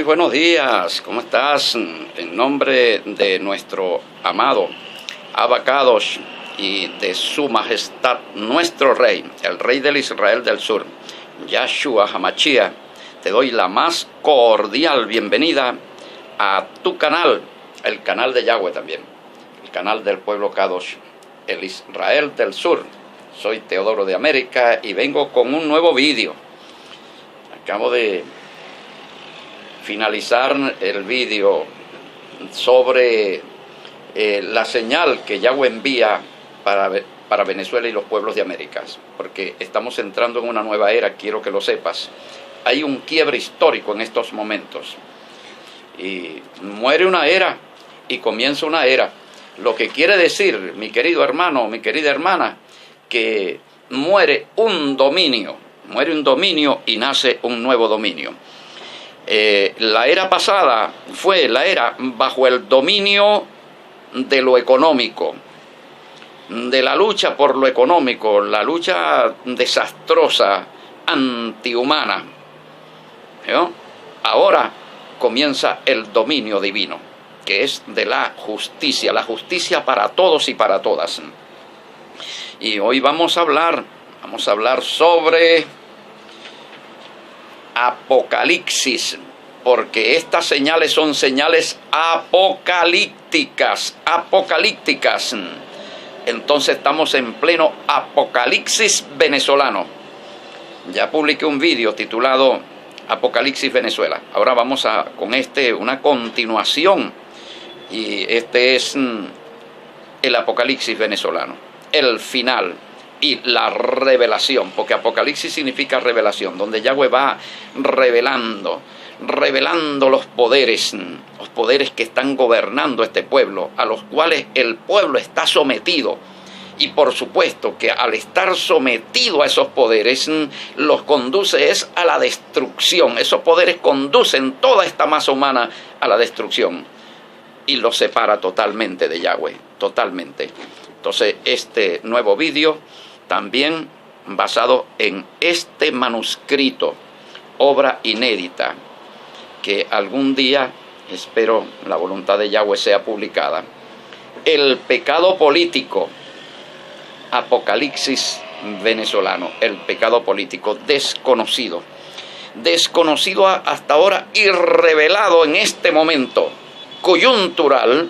Muy buenos días, ¿cómo estás? En nombre de nuestro amado Abba Kadosh y de su majestad, nuestro rey, el rey del Israel del sur, Yahshua HaMashiach, te doy la más cordial bienvenida a tu canal, el canal de Yahweh también, el canal del pueblo Kadosh, el Israel del sur. Soy Teodoro de América y vengo con un nuevo vídeo. Acabo de finalizar el vídeo sobre la señal que Yahweh envía para Venezuela y los pueblos de América, porque estamos entrando en una nueva era, quiero que lo sepas. Hay un quiebre histórico en estos momentos y muere una era y comienza una era, lo que quiere decir, mi querido hermano, mi querida hermana, que muere un dominio y nace un nuevo dominio. La era pasada fue la era bajo el dominio de lo económico, de la lucha por lo económico, la lucha desastrosa, antihumana, ¿no? Ahora comienza el dominio divino, que es de la justicia para todos y para todas. Y hoy vamos a hablar sobre Apocalipsis, porque estas señales son señales apocalípticas. Entonces estamos en pleno Apocalipsis venezolano. Ya publiqué un vídeo titulado Apocalipsis Venezuela. Ahora vamos con una continuación, y este es el Apocalipsis venezolano, el final y la revelación, porque Apocalipsis significa revelación, donde Yahweh va revelando los poderes que están gobernando este pueblo, a los cuales el pueblo está sometido. Y por supuesto que al estar sometido a esos poderes, los conduce a la destrucción. Esos poderes conducen toda esta masa humana a la destrucción y los separa totalmente de Yahweh, totalmente. Entonces este nuevo vídeo también basado en este manuscrito, obra inédita, que algún día, espero la voluntad de Yahweh, sea publicada. El pecado político, Apocalipsis venezolano, el pecado político desconocido hasta ahora y revelado en este momento, coyuntural,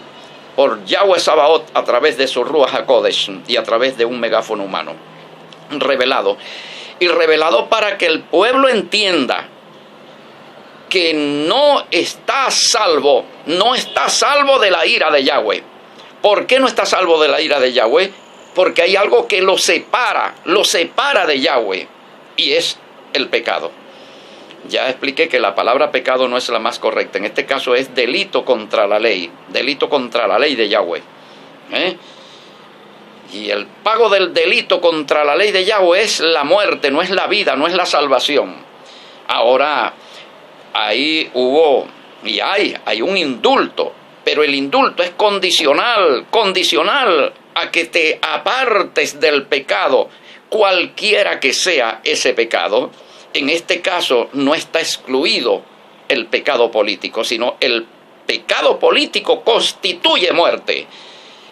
por Yahweh Sabaoth a través de su Ruach HaKodesh y a través de un megáfono humano. Revelado para que el pueblo entienda que no está salvo de la ira de Yahweh. ¿Por qué no está salvo de la ira de Yahweh? Porque hay algo que lo separa de Yahweh, y es el pecado. Ya expliqué que la palabra pecado no es la más correcta. En este caso es delito contra la ley de Yahweh. Y el pago del delito contra la ley de Yahweh es la muerte, no es la vida, no es la salvación. Ahora, ahí hubo y hay un indulto, pero el indulto es condicional a que te apartes del pecado, cualquiera que sea ese pecado. En este caso no está excluido el pecado político, sino el pecado político constituye muerte.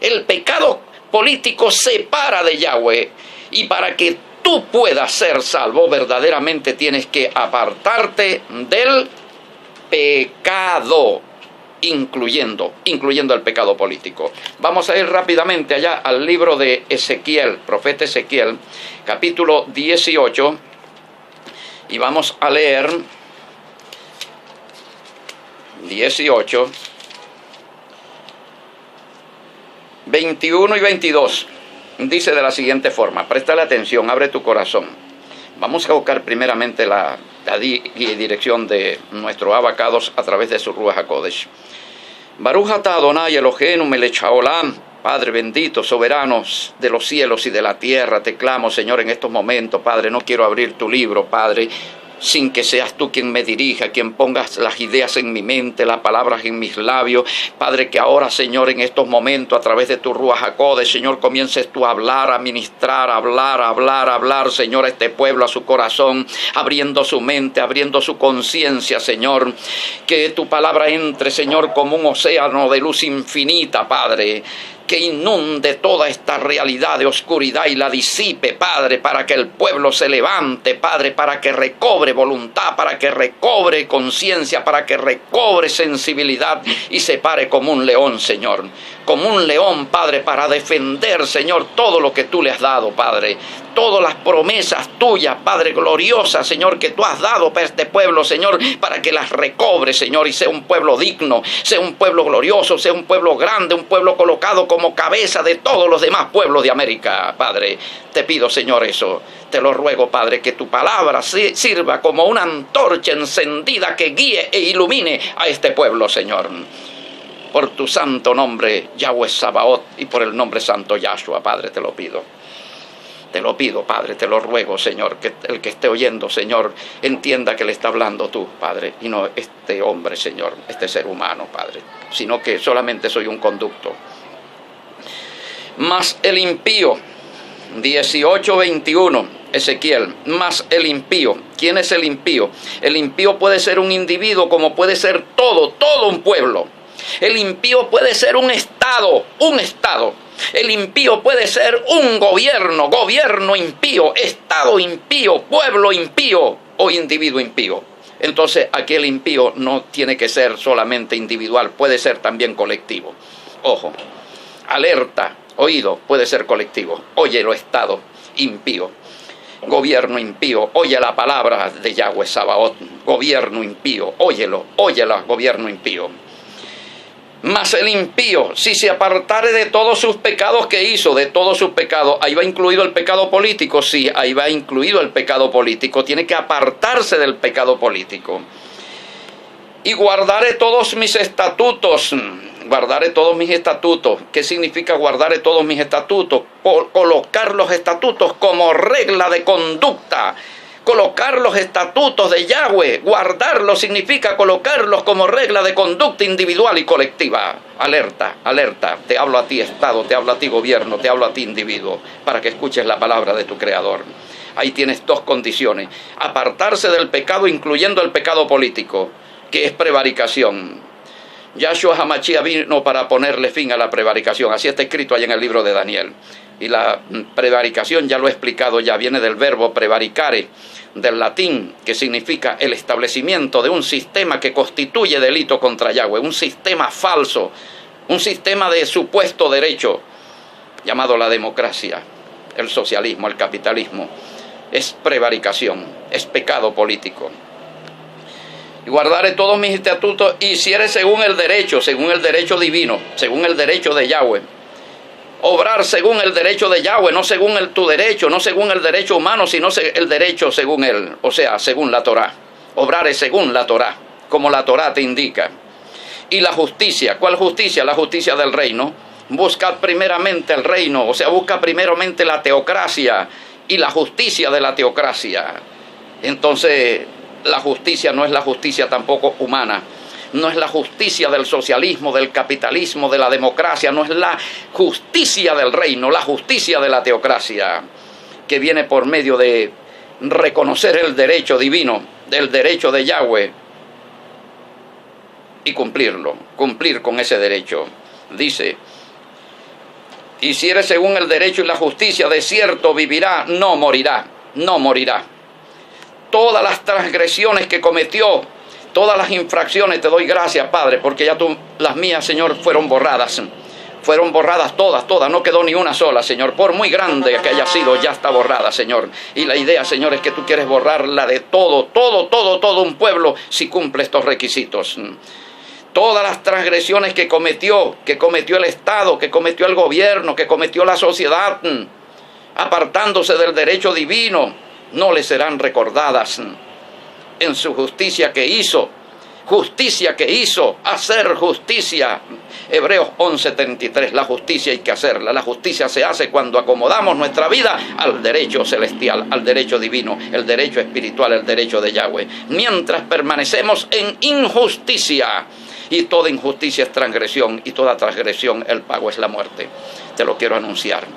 El pecado político separa de Yahweh, y para que tú puedas ser salvo verdaderamente tienes que apartarte del pecado, incluyendo el pecado político. Vamos a ir rápidamente allá al libro de Ezequiel, profeta Ezequiel, capítulo 18, y vamos a leer 18, 21 y 22. Dice de la siguiente forma, préstale atención, abre tu corazón. Vamos a buscar primeramente la dirección de nuestro Abba Kadosh a través de su Ruach HaKodesh. Baruch atah Adonai Eloheinu melech haolam. Padre bendito, soberanos de los cielos y de la tierra, te clamo, Señor, en estos momentos, Padre. No quiero abrir tu libro, Padre, sin que seas tú quien me dirija, quien pongas las ideas en mi mente, las palabras en mis labios. Padre, que ahora, Señor, en estos momentos, a través de tu Ruach HaKodesh, Señor, comiences tú a hablar, a ministrar, a hablar, Señor, a este pueblo, a su corazón, abriendo su mente, abriendo su conciencia, Señor. Que tu palabra entre, Señor, como un océano de luz infinita, Padre, que inunde toda esta realidad de oscuridad y la disipe, Padre, para que el pueblo se levante, Padre, para que recobre voluntad, para que recobre conciencia, para que recobre sensibilidad y se pare como un león, Señor. Como un león, Padre, para defender, Señor, todo lo que tú le has dado, Padre. Todas las promesas tuyas, Padre, gloriosas, Señor, que tú has dado para este pueblo, Señor, para que las recobre, Señor, y sea un pueblo digno, sea un pueblo glorioso, sea un pueblo grande, un pueblo colocado como cabeza de todos los demás pueblos de América, Padre. Te pido, Señor, eso. Te lo ruego, Padre, que tu palabra sirva como una antorcha encendida que guíe e ilumine a este pueblo, Señor. Por tu santo nombre, Yahweh Sabaoth, y por el nombre santo Yahshua, Padre, te lo pido. Te lo pido, Padre, te lo ruego, Señor, que el que esté oyendo, Señor, entienda que le está hablando tú, Padre, y no este hombre, Señor, este ser humano, Padre, sino que solamente soy un conducto. Mas el impío, 18:21, Ezequiel, más el impío. ¿Quién es el impío? El impío puede ser un individuo como puede ser todo un pueblo. El impío puede ser un estado. El impío puede ser un gobierno impío, estado impío, pueblo impío o individuo impío. Entonces aquí el impío no tiene que ser solamente individual, puede ser también colectivo. Ojo, alerta, oído, puede ser colectivo. Óyelo, estado impío. Gobierno impío, oye la palabra de Yahweh Sabaoth. Gobierno impío, óyela, gobierno impío. Mas el impío, si se apartare de todos sus pecados que hizo, de todos sus pecados, ahí va incluido el pecado político, sí, ahí va incluido el pecado político, tiene que apartarse del pecado político. Y guardaré todos mis estatutos. ¿Qué significa guardaré todos mis estatutos? Colocar los estatutos como regla de conducta. Colocar los estatutos de Yahweh, guardarlos significa colocarlos como regla de conducta individual y colectiva. Alerta, te hablo a ti Estado, te hablo a ti gobierno, te hablo a ti individuo, para que escuches la palabra de tu Creador. Ahí tienes dos condiciones: apartarse del pecado, incluyendo el pecado político, que es prevaricación. Yahshua HaMashiach vino para ponerle fin a la prevaricación, así está escrito ahí en el libro de Daniel. Y la prevaricación, ya lo he explicado, ya viene del verbo prevaricare, del latín, que significa el establecimiento de un sistema que constituye delito contra Yahweh, un sistema falso, un sistema de supuesto derecho, llamado la democracia, el socialismo, el capitalismo. Es prevaricación, es pecado político. Y guardaré todos mis estatutos, y hiciere según el derecho divino, según el derecho de Yahweh. Obrar según el derecho de Yahweh, no según tu derecho, no según el derecho humano, sino el derecho según él, o sea, según la Torá. Obrar es según la Torá, como la Torá te indica. Y la justicia, ¿cuál justicia? La justicia del reino. Buscad primeramente el reino, o sea, busca primeramente la teocracia y la justicia de la teocracia. Entonces, la justicia no es la justicia tampoco humana. No es la justicia del socialismo, del capitalismo, de la democracia, no es la justicia del reino, la justicia de la teocracia, que viene por medio de reconocer el derecho divino, del derecho de Yahweh, y cumplir con ese derecho. Dice: hiciere según el derecho y la justicia, de cierto vivirá, no morirá. Todas las transgresiones que cometió, todas las infracciones, te doy gracias, Padre, porque ya las mías, Señor, fueron borradas todas, no quedó ni una sola, Señor. Por muy grande que haya sido, ya está borrada, Señor. Y la idea, Señor, es que tú quieres borrarla de todo un pueblo si cumple estos requisitos. Todas las transgresiones que cometió el Estado, que cometió el gobierno, que cometió la sociedad, apartándose del derecho divino, no le serán recordadas. En su justicia que hizo, justicia que hizo, hacer justicia. Hebreos 11:33, la justicia hay que hacerla. La justicia se hace cuando acomodamos nuestra vida al derecho celestial, al derecho divino, el derecho espiritual, el derecho de Yahweh. Mientras permanecemos en injusticia, y toda injusticia es transgresión, y toda transgresión el pago es la muerte. Te lo quiero anunciar.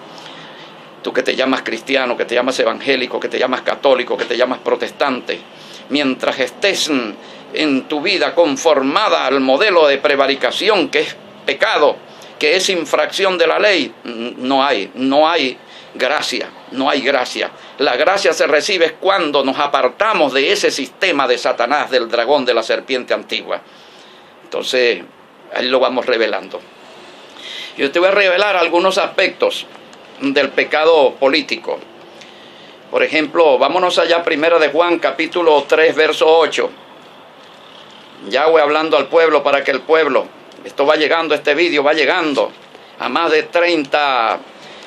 Tú que te llamas cristiano, que te llamas evangélico, que te llamas católico, que te llamas protestante, mientras estés en tu vida conformada al modelo de prevaricación, que es pecado, que es infracción de la ley, no hay gracia, no hay gracia. La gracia se recibe cuando nos apartamos de ese sistema de Satanás, del dragón, de la serpiente antigua. Entonces, ahí lo vamos revelando. Yo te voy a revelar algunos aspectos del pecado político. Por ejemplo, vámonos allá, Primera de Juan, capítulo 3, verso 8. Yahweh hablando al pueblo para que el pueblo, esto va llegando, este vídeo va llegando a más de 30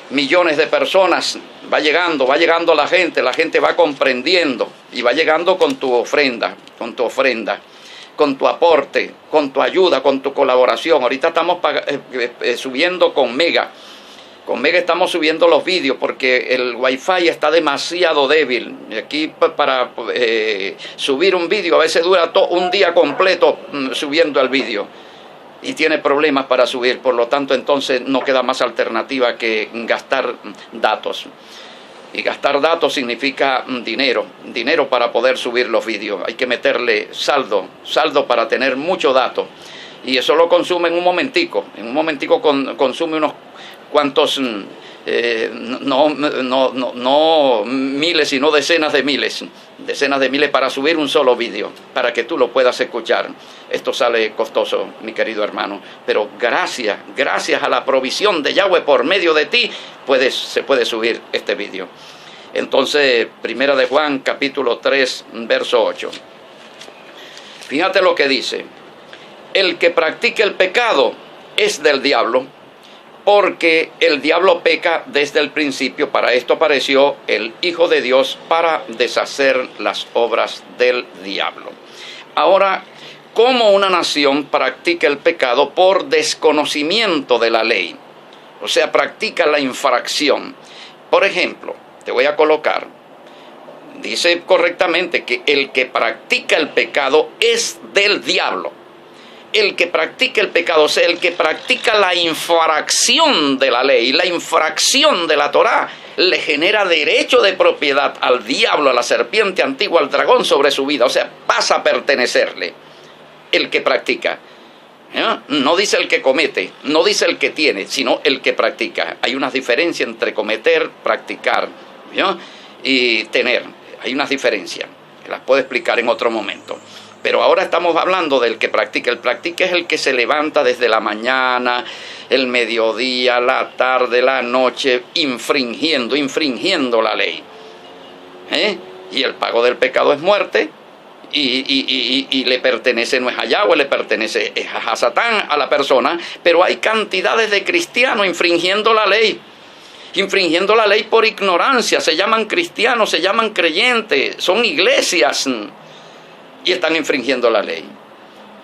millones de personas, va llegando la gente va comprendiendo y va llegando con tu ofrenda, con tu aporte, con tu ayuda, con tu colaboración. Ahorita estamos subiendo con Mega. Con Mega estamos subiendo los vídeos porque el Wi-Fi está demasiado débil. Aquí para subir un vídeo a veces dura un día completo subiendo el vídeo. Y tiene problemas para subir. Por lo tanto, entonces no queda más alternativa que gastar datos. Y gastar datos significa dinero para poder subir los vídeos. Hay que meterle saldo para tener mucho dato. Y eso lo consume en un momentico. En un momentico consume unos cuantos, no miles, sino decenas de miles para subir un solo vídeo, para que tú lo puedas escuchar. Esto sale costoso, mi querido hermano, pero gracias a la provisión de Yahweh por medio de ti, se puede subir este vídeo. Entonces, Primera de Juan, capítulo 3, verso 8. Fíjate lo que dice. El que practica el pecado es del diablo, porque el diablo peca desde el principio. Para esto apareció el Hijo de Dios, para deshacer las obras del diablo. Ahora, ¿cómo una nación practica el pecado? Por desconocimiento de la ley. O sea, practica la infracción. Por ejemplo, te voy a colocar, dice correctamente que el que practica el pecado es del diablo. El que practica el pecado, o sea, el que practica la infracción de la ley, la infracción de la Torá, le genera derecho de propiedad al diablo, a la serpiente antigua, al dragón sobre su vida. O sea, pasa a pertenecerle el que practica. ¿Ya? No dice el que comete, no dice el que tiene, sino el que practica. Hay una diferencia entre cometer, practicar, ¿ya? Y tener. Hay unas diferencias que las puedo explicar en otro momento. Pero ahora estamos hablando del que practica. El practica es el que se levanta desde la mañana, el mediodía, la tarde, la noche, infringiendo la ley. Y el pago del pecado es muerte. Y le pertenece, no es a Yahweh, le pertenece es a Satán, a la persona. Pero hay cantidades de cristianos infringiendo la ley por ignorancia. Se llaman cristianos, se llaman creyentes, son iglesias y están infringiendo la ley.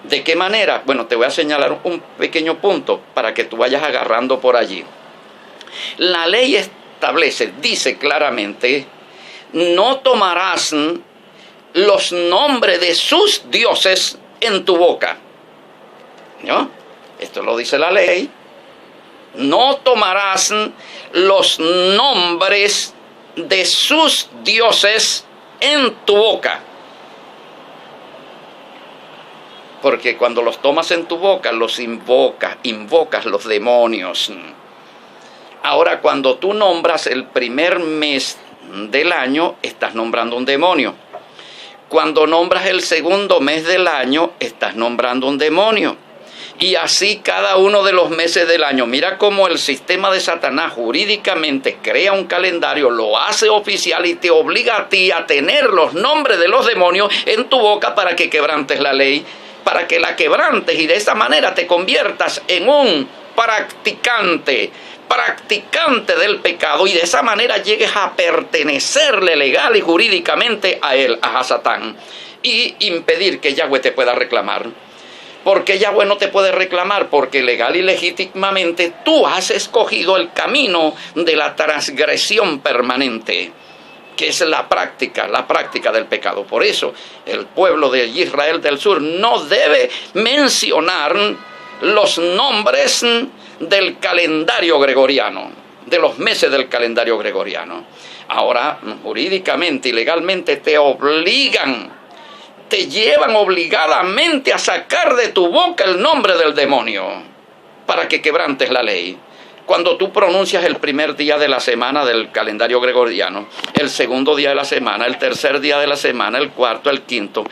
¿De qué manera? Bueno, te voy a señalar un pequeño punto para que tú vayas agarrando por allí. La ley dice claramente, no tomarás los nombres de sus dioses en tu boca. ¿No? Esto lo dice la ley. No tomarás los nombres de sus dioses en tu boca. Porque cuando los tomas en tu boca, los invocas los demonios. Ahora, cuando tú nombras el primer mes del año, estás nombrando un demonio. Cuando nombras el segundo mes del año, estás nombrando un demonio. Y así cada uno de los meses del año. Mira cómo el sistema de Satanás jurídicamente crea un calendario, lo hace oficial y te obliga a ti a tener los nombres de los demonios en tu boca para que quebrantes la ley, para que la quebrantes y de esa manera te conviertas en un practicante del pecado y de esa manera llegues a pertenecerle legal y jurídicamente a él, a Satán. y impedir que Yahweh te pueda reclamar. ¿Por qué Yahweh no te puede reclamar? Porque legal y legítimamente tú has escogido el camino de la transgresión permanente, que es la práctica del pecado. Por eso el pueblo de Israel del sur no debe mencionar los nombres del calendario gregoriano, de los meses del calendario gregoriano. Ahora, jurídicamente y legalmente te llevan obligadamente a sacar de tu boca el nombre del demonio para que quebrantes la ley. Cuando tú pronuncias el primer día de la semana del calendario gregoriano, el segundo día de la semana, el tercer día de la semana, el cuarto, el quinto,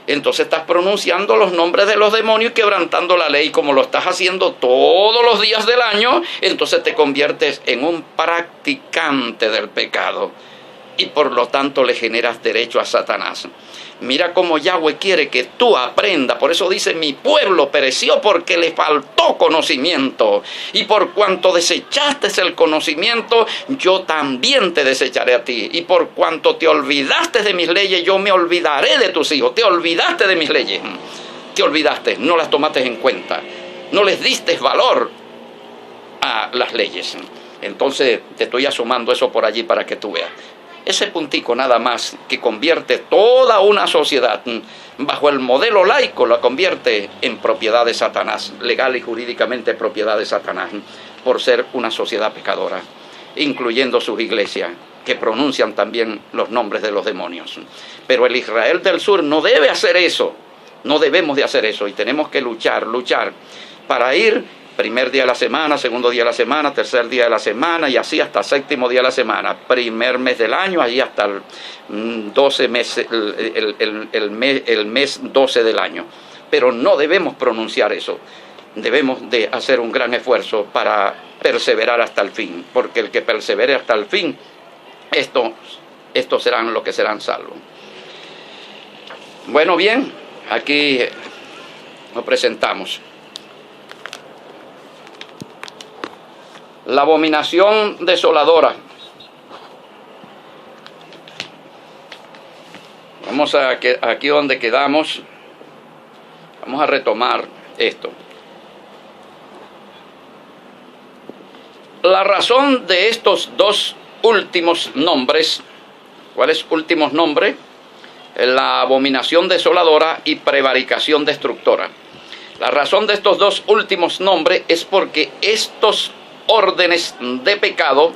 entonces estás pronunciando los nombres de los demonios y quebrantando la ley. Como lo estás haciendo todos los días del año, entonces te conviertes en un practicante del pecado y por lo tanto le generas derecho a Satanás. Mira cómo Yahweh quiere que tú aprendas. Por eso dice: mi pueblo pereció porque le faltó conocimiento. Y por cuanto desechaste el conocimiento, yo también te desecharé a ti. Y por cuanto te olvidaste de mis leyes, yo me olvidaré de tus hijos. Te olvidaste de mis leyes. Te olvidaste, no las tomaste en cuenta. No les diste valor a las leyes. Entonces te estoy asomando eso por allí para que tú veas. Ese puntico nada más que convierte toda una sociedad bajo el modelo laico, la convierte en propiedad de Satanás, legal y jurídicamente propiedad de Satanás, por ser una sociedad pecadora, incluyendo sus iglesias, que pronuncian también los nombres de los demonios. Pero el Israel del sur no debe hacer eso, no debemos de hacer eso, y tenemos que luchar para ir primer día de la semana, segundo día de la semana, tercer día de la semana, y así hasta séptimo día de la semana, primer mes del año, allí hasta el 12 meses, el mes 12 del año. Pero no debemos pronunciar eso. Debemos de hacer un gran esfuerzo para perseverar hasta el fin, porque el que persevere hasta el fin, estos serán los que serán salvos. Bueno, bien, aquí nos presentamos. La abominación desoladora. Vamos a aquí donde quedamos. Vamos a retomar esto. La razón de estos dos últimos nombres. ¿Cuáles últimos nombres? La abominación desoladora y prevaricación destructora. La razón de estos dos últimos nombres es porque estos órdenes de pecado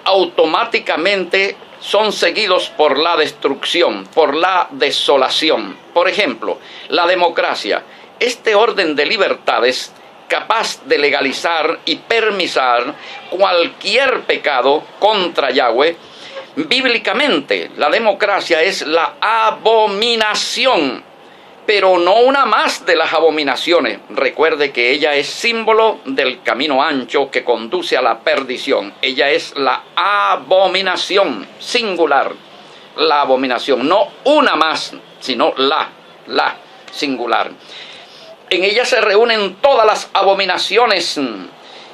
automáticamente son seguidos por la destrucción, por la desolación. Por ejemplo, la democracia, este orden de libertades capaz de legalizar y permisar cualquier pecado contra Yahweh. Bíblicamente, la democracia es la abominación, pero no una más de las abominaciones. Recuerde que ella es símbolo del camino ancho que conduce a la perdición. Ella es la abominación singular, la abominación, no una más, sino la singular. En ella se reúnen todas las abominaciones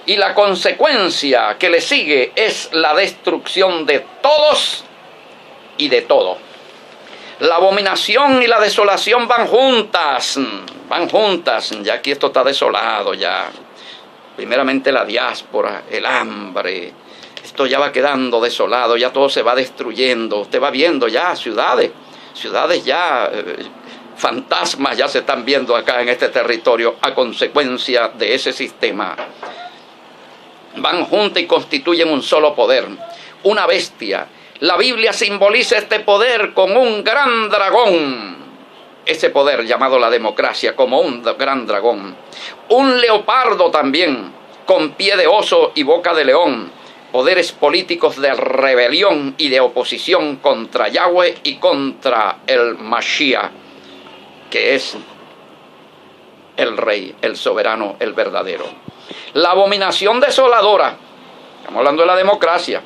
y la consecuencia que le sigue es la destrucción de todos y de todo. La abominación y la desolación van juntas, ya aquí esto está desolado ya. Primeramente la diáspora, el hambre, esto ya va quedando desolado, ya todo se va destruyendo. Usted va viendo ya ciudades ya, fantasmas ya se están viendo acá en este territorio a consecuencia de ese sistema. Van juntas y constituyen un solo poder, una bestia. La Biblia simboliza este poder con un gran dragón. Ese poder llamado la democracia como un gran dragón. Un leopardo también, con pie de oso y boca de león. Poderes políticos de rebelión y de oposición contra Yahweh y contra el Mashiach, que es el rey, el soberano, el verdadero. La abominación desoladora, estamos hablando de la democracia,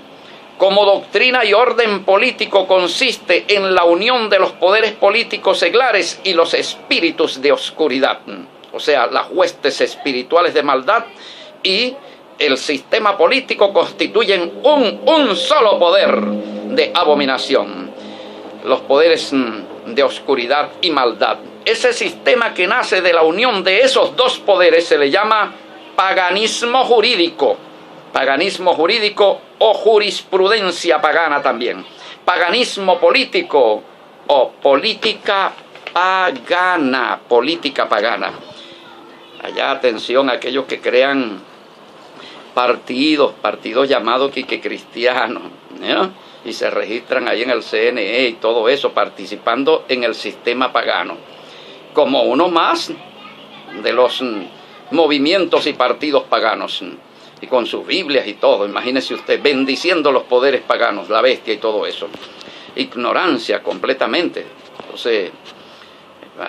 como doctrina y orden político consiste en la unión de los poderes políticos seglares y los espíritus de oscuridad, o sea, las huestes espirituales de maldad y el sistema político constituyen un solo poder de abominación. Los poderes de oscuridad y maldad. Ese sistema que nace de la unión de esos dos poderes se le llama paganismo jurídico o jurisprudencia pagana también. Paganismo político o política pagana. Allá atención a aquellos que crean partidos llamados que cristianos, ¿no? Y se registran ahí en el CNE y todo eso, participando en el sistema pagano, como uno más de los movimientos y partidos paganos, y con sus Biblias y todo. Imagínese usted, bendiciendo los poderes paganos, la bestia y todo eso. Ignorancia completamente. Entonces,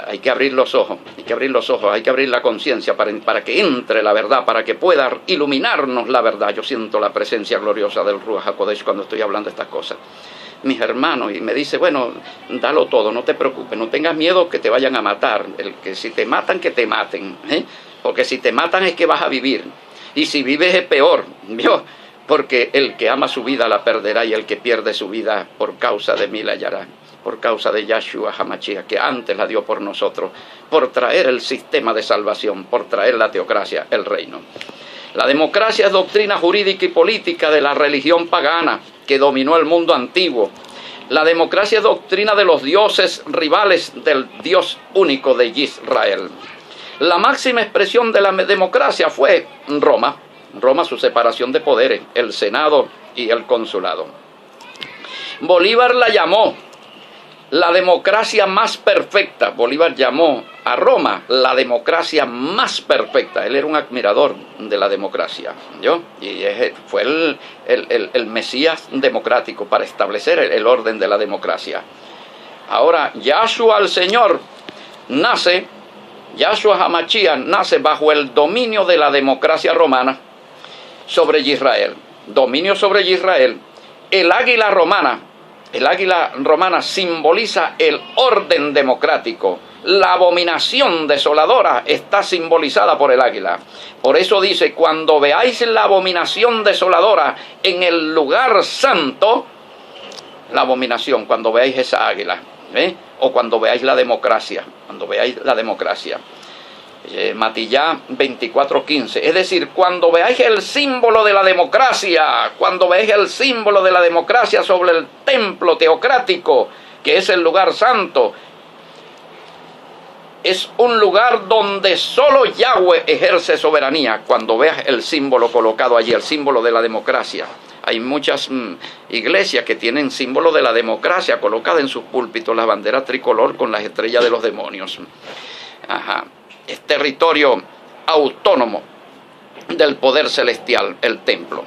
hay que abrir los ojos, hay que abrir la conciencia para que entre la verdad, para que pueda iluminarnos la verdad. Yo siento la presencia gloriosa del Ruach HaKodesh cuando estoy hablando de estas cosas. Mis hermanos, y me dice, bueno, dalo todo, no te preocupes, no tengas miedo que te vayan a matar. Que si te matan, que te maten, porque si te matan es que vas a vivir. Y si vives es peor, ¿vio? Porque el que ama su vida la perderá, y el que pierde su vida por causa de mí la hallará. Por causa de Yahshua HaMashiach, que antes la dio por nosotros, por traer el sistema de salvación, por traer la teocracia, el reino. La democracia es doctrina jurídica y política de la religión pagana que dominó el mundo antiguo. La democracia es doctrina de los dioses rivales del Dios único de Israel. La máxima expresión de la democracia fue Roma, su separación de poderes, el Senado y el consulado. Bolívar la llamó la democracia más perfecta. Bolívar llamó a Roma la democracia más perfecta. Él era un admirador de la democracia, ¿yo? Y fue el Mesías democrático para establecer el orden de la democracia. Ahora, Yahshua el Señor nace, Yahshua HaMashiach nace bajo el dominio de la democracia romana sobre Israel. Dominio sobre Israel. El águila romana simboliza el orden democrático. La abominación desoladora está simbolizada por el águila. Por eso dice, cuando veáis la abominación desoladora en el lugar santo, la abominación, cuando veáis esa águila, o cuando veáis la democracia, Matillá 24:15. Es decir, cuando veáis el símbolo de la democracia, sobre el templo teocrático, que es el lugar santo, es un lugar donde solo Yahweh ejerce soberanía. Cuando veas el símbolo colocado allí, el símbolo de la democracia. Hay muchas iglesias que tienen símbolo de la democracia colocada en sus púlpitos, la bandera tricolor con las estrellas de los demonios. Es territorio autónomo del poder celestial, el templo.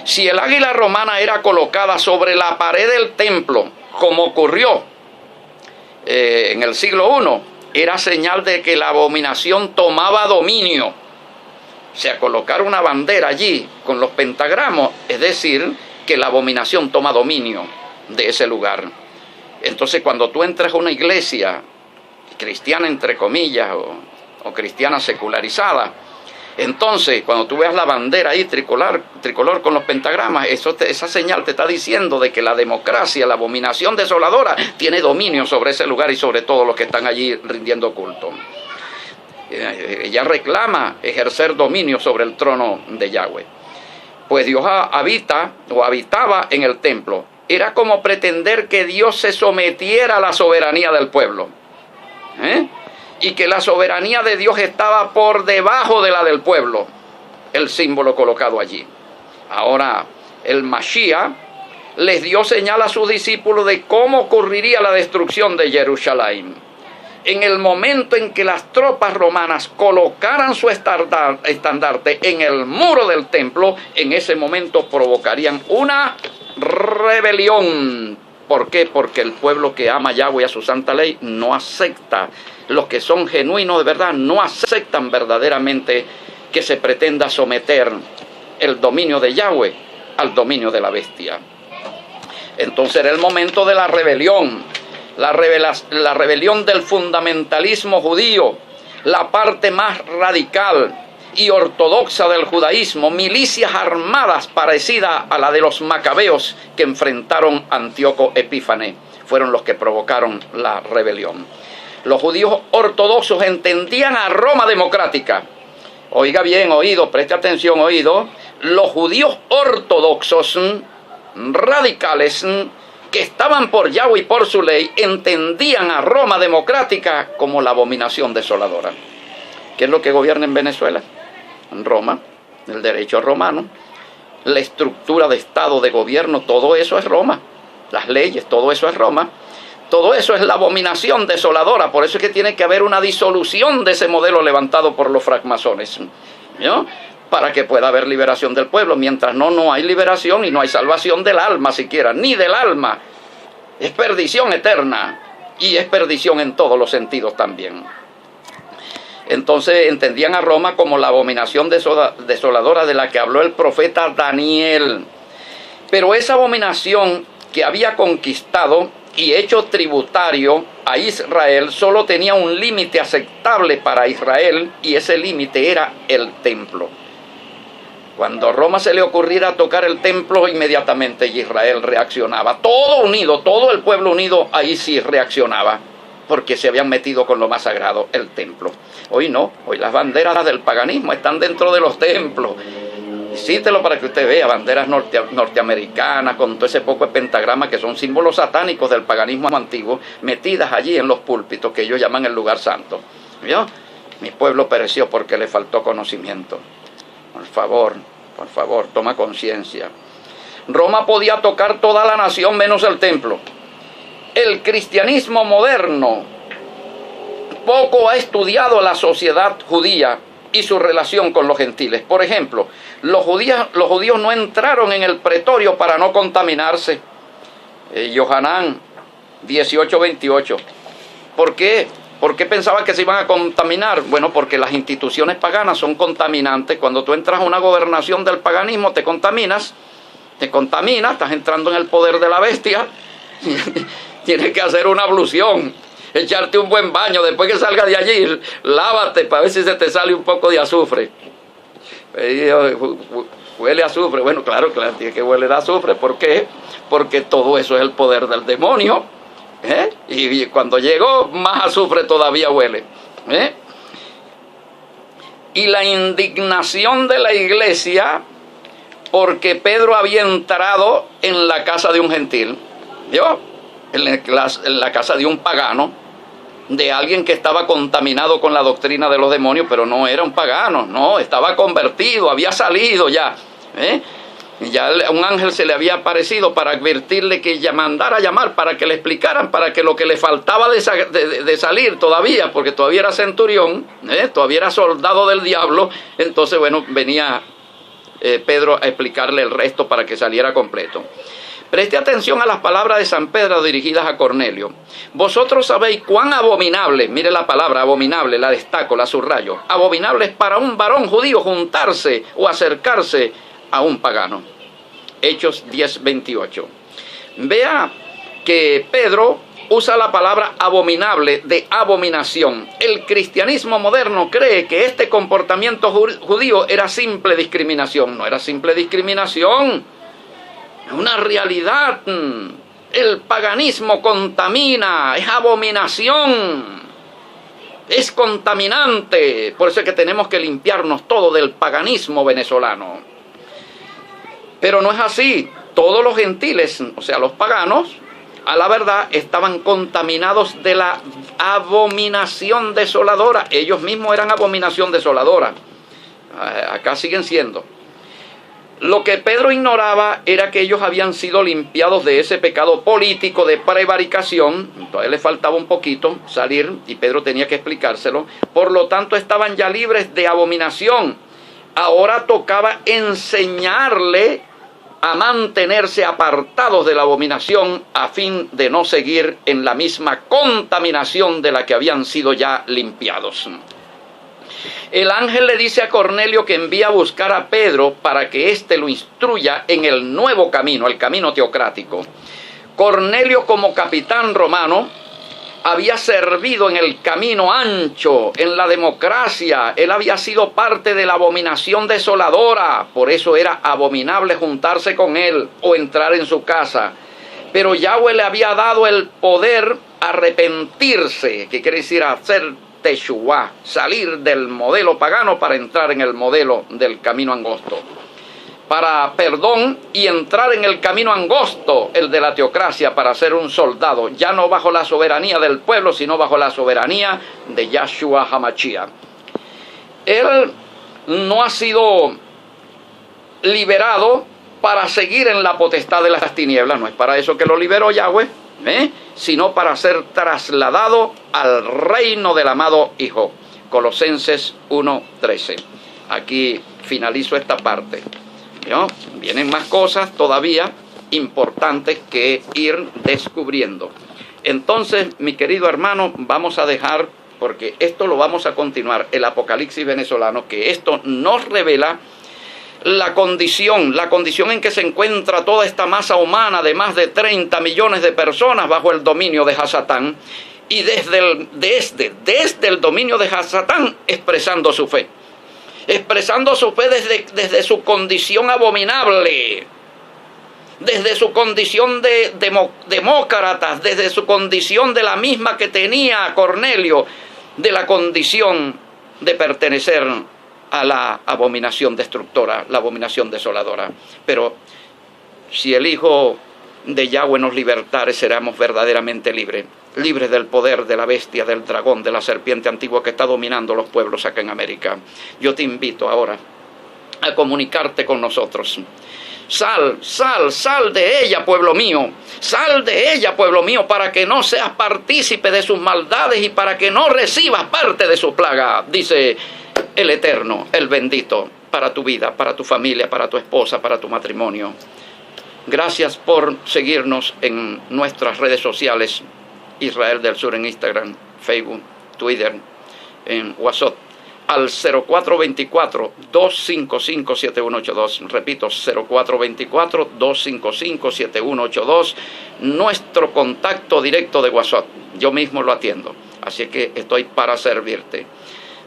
Si el águila romana era colocada sobre la pared del templo, como ocurrió en el siglo I, era señal de que la abominación tomaba dominio. O sea, colocar una bandera allí con los pentagramos, es decir, que la abominación toma dominio de ese lugar. Entonces, cuando tú entras a una iglesia cristiana, entre comillas, o cristiana secularizada, entonces cuando tú veas la bandera ahí tricolor con los pentagramas, esa señal te está diciendo de que la democracia, la abominación desoladora, tiene dominio sobre ese lugar y sobre todos los que están allí rindiendo culto. Ella reclama ejercer dominio sobre el trono de Yahweh. Pues Dios habitaba en el templo. Era como pretender que Dios se sometiera a la soberanía del pueblo. Y que la soberanía de Dios estaba por debajo de la del pueblo, el símbolo colocado allí. Ahora, el Mashiach les dio señal a sus discípulos de cómo ocurriría la destrucción de Jerusalén. En el momento en que las tropas romanas colocaran su estandarte en el muro del templo, en ese momento provocarían una rebelión. ¿Por qué? Porque el pueblo que ama a Yahweh y a su santa ley no acepta. Los que son genuinos de verdad no aceptan verdaderamente que se pretenda someter el dominio de Yahweh al dominio de la bestia. Entonces era el momento de la rebelión, la rebelión del fundamentalismo judío, la parte más radical y ortodoxa del judaísmo, milicias armadas parecidas a la de los macabeos que enfrentaron a Antíoco Epífanes. fueron los que provocaron la rebelión. Los judíos ortodoxos entendían a Roma democrática. Oiga bien, oído, preste atención, oído. Los judíos ortodoxos, radicales, que estaban por Yahweh y por su ley, entendían a Roma democrática como la abominación desoladora. ¿Qué es lo que gobierna en Venezuela? Roma, el derecho romano, la estructura de Estado, de gobierno, todo eso es Roma. Las leyes, todo eso es Roma. Todo eso es la abominación desoladora. Por eso es que tiene que haber una disolución de ese modelo levantado por los francmasones, ¿no? Para que pueda haber liberación del pueblo. Mientras no hay liberación y no hay salvación del alma siquiera, ni del alma. Es perdición eterna y es perdición en todos los sentidos también. Entonces entendían a Roma como la abominación desoladora de la que habló el profeta Daniel. Pero esa abominación que había conquistado y hecho tributario a Israel solo tenía un límite aceptable para Israel, y ese límite era el templo. Cuando a Roma se le ocurriera tocar el templo, inmediatamente Israel reaccionaba. Todo unido, todo el pueblo unido, ahí sí reaccionaba, porque se habían metido con lo más sagrado, el templo. Hoy no, hoy las banderas del paganismo están dentro de los templos. Cítelo para que usted vea, banderas norteamericanas con todo ese poco de pentagrama que son símbolos satánicos del paganismo antiguo, metidas allí en los púlpitos que ellos llaman el lugar santo. ¿Vio? Mi pueblo pereció porque le faltó conocimiento. Por favor, toma conciencia. Roma podía tocar toda la nación menos el templo. El cristianismo moderno poco ha estudiado la sociedad judía y su relación con los gentiles. Por ejemplo, los judíos no entraron en el pretorio para no contaminarse. Yohanan 18:28. ¿Por qué? ¿Por qué pensaba que se iban a contaminar? Bueno, porque las instituciones paganas son contaminantes. Cuando tú entras a una gobernación del paganismo, te contaminas, estás entrando en el poder de la bestia. Tienes que hacer una ablución, echarte un buen baño, después que salgas de allí, lávate para ver si se te sale un poco de azufre. Huele a azufre. Bueno, claro, tiene que huele a azufre. ¿Por qué? Porque todo eso es el poder del demonio. Y cuando llegó, más azufre todavía huele. Y la indignación de la iglesia, porque Pedro había entrado en la casa de un gentil. ¿Vio? En la casa de un pagano, de alguien que estaba contaminado con la doctrina de los demonios, pero no era un pagano, no, estaba convertido, había salido ya. Ya un ángel se le había aparecido para advertirle que mandara a llamar, para que le explicaran, para que lo que le faltaba de salir todavía, porque todavía era centurión, todavía era soldado del diablo. Entonces, bueno, venía Pedro a explicarle el resto para que saliera completo. Preste atención a las palabras de San Pedro dirigidas a Cornelio. Vosotros sabéis cuán abominable, mire la palabra abominable, la destaco, la subrayo. Abominable es para un varón judío juntarse o acercarse a un pagano. Hechos 10:28. Vea que Pedro usa la palabra abominable, de abominación. El cristianismo moderno cree que este comportamiento judío era simple discriminación. No era simple discriminación. Una realidad. El paganismo contamina, es abominación, es contaminante. Por eso es que tenemos que limpiarnos todo del paganismo venezolano. Pero no es así. Todos los gentiles, o sea, los paganos, a la verdad, estaban contaminados de la abominación desoladora. Ellos mismos eran abominación desoladora. Acá siguen siendo. Lo que Pedro ignoraba era que ellos habían sido limpiados de ese pecado político de prevaricación. Todavía le faltaba un poquito salir y Pedro tenía que explicárselo. Por lo tanto, estaban ya libres de abominación. Ahora tocaba enseñarle a mantenerse apartados de la abominación a fin de no seguir en la misma contaminación de la que habían sido ya limpiados. El ángel le dice a Cornelio que envía a buscar a Pedro para que éste lo instruya en el nuevo camino, el camino teocrático. Cornelio, como capitán romano, había servido en el camino ancho, en la democracia. Él había sido parte de la abominación desoladora. Por eso era abominable juntarse con él o entrar en su casa. Pero Yahweh le había dado el poder arrepentirse, que quiere decir hacer Teshuvah, salir del modelo pagano para entrar en el modelo del camino angosto. Para perdón y entrar en el camino angosto, el de la teocracia, para ser un soldado, ya no bajo la soberanía del pueblo, sino bajo la soberanía de Yahshua HaMashiach. Él no ha sido liberado para seguir en la potestad de las tinieblas, no es para eso que lo liberó Yahweh, sino para ser trasladado al reino del amado Hijo. Colosenses 1:13. Aquí finalizo esta parte. ¿No? Vienen más cosas todavía importantes que ir descubriendo. Entonces, mi querido hermano, vamos a dejar, porque esto lo vamos a continuar, el Apocalipsis venezolano, que esto nos revela la condición en que se encuentra toda esta masa humana de más de 30 millones de personas bajo el dominio de Hasatán, y desde el dominio de Hasatán expresando su fe. Expresando su fe desde su condición abominable, desde su condición de demócratas, desde su condición de la misma que tenía Cornelio, de la condición de pertenecer a la abominación destructora, la abominación desoladora. Pero si el Hijo de Yahweh nos libertare, seremos verdaderamente libres del poder de la bestia, del dragón, de la serpiente antigua que está dominando los pueblos acá en América. Yo te invito ahora a comunicarte con nosotros. Sal de ella, pueblo mío. Sal de ella, pueblo mío, para que no seas partícipe de sus maldades y para que no recibas parte de su plaga, dice el Eterno, el bendito, para tu vida, para tu familia, para tu esposa, para tu matrimonio. Gracias por seguirnos en nuestras redes sociales, Israel del Sur en Instagram, Facebook, Twitter, en WhatsApp, al 0424-255-7182. Repito, 0424-255-7182, nuestro contacto directo de WhatsApp. Yo mismo lo atiendo, así que estoy para servirte.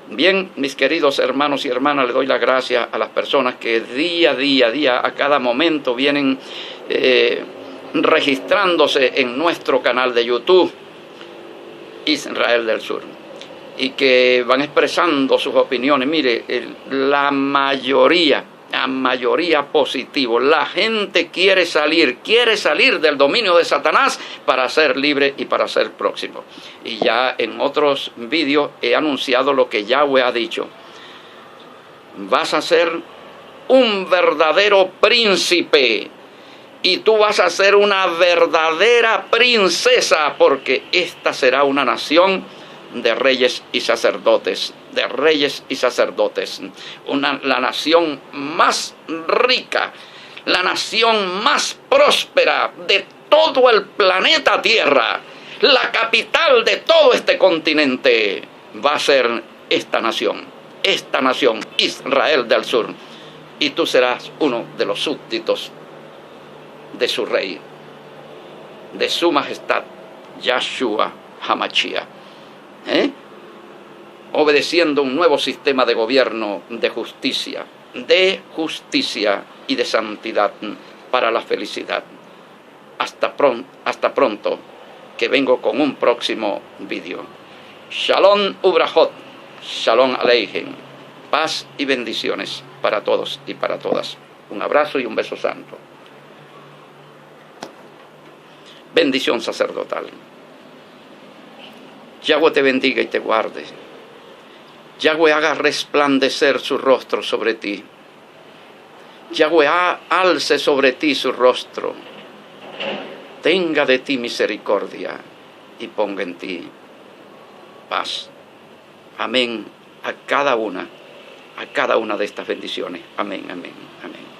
Bien, mis queridos hermanos y hermanas, le doy las gracias a las personas que día a día, a cada momento vienen registrándose en nuestro canal de YouTube, Israel del Sur, y que van expresando sus opiniones. Mire, la mayoría positivo. La gente quiere salir del dominio de Satanás para ser libre y para ser próximo. Y ya en otros vídeos he anunciado lo que Yahweh ha dicho. Vas a ser un verdadero príncipe y tú vas a ser una verdadera princesa, porque esta será una nación de reyes y sacerdotes, la nación más rica, la nación más próspera de todo el planeta Tierra, la capital de todo este continente va a ser esta nación, Israel del Sur, y tú serás uno de los súbditos de su rey, de su majestad, Yahshua HaMashiach. Obedeciendo un nuevo sistema de gobierno de justicia y de santidad para la felicidad. Hasta pronto, que vengo con un próximo vídeo. Shalom Ubrahot, Shalom Aleichem, paz y bendiciones para todos y para todas. Un abrazo y un beso santo. Bendición sacerdotal. Yahweh te bendiga y te guarde. Yahweh haga resplandecer su rostro sobre ti. Yahweh alce sobre ti su rostro. Tenga de ti misericordia y ponga en ti paz. Amén a cada una de estas bendiciones. Amén, amén, amén.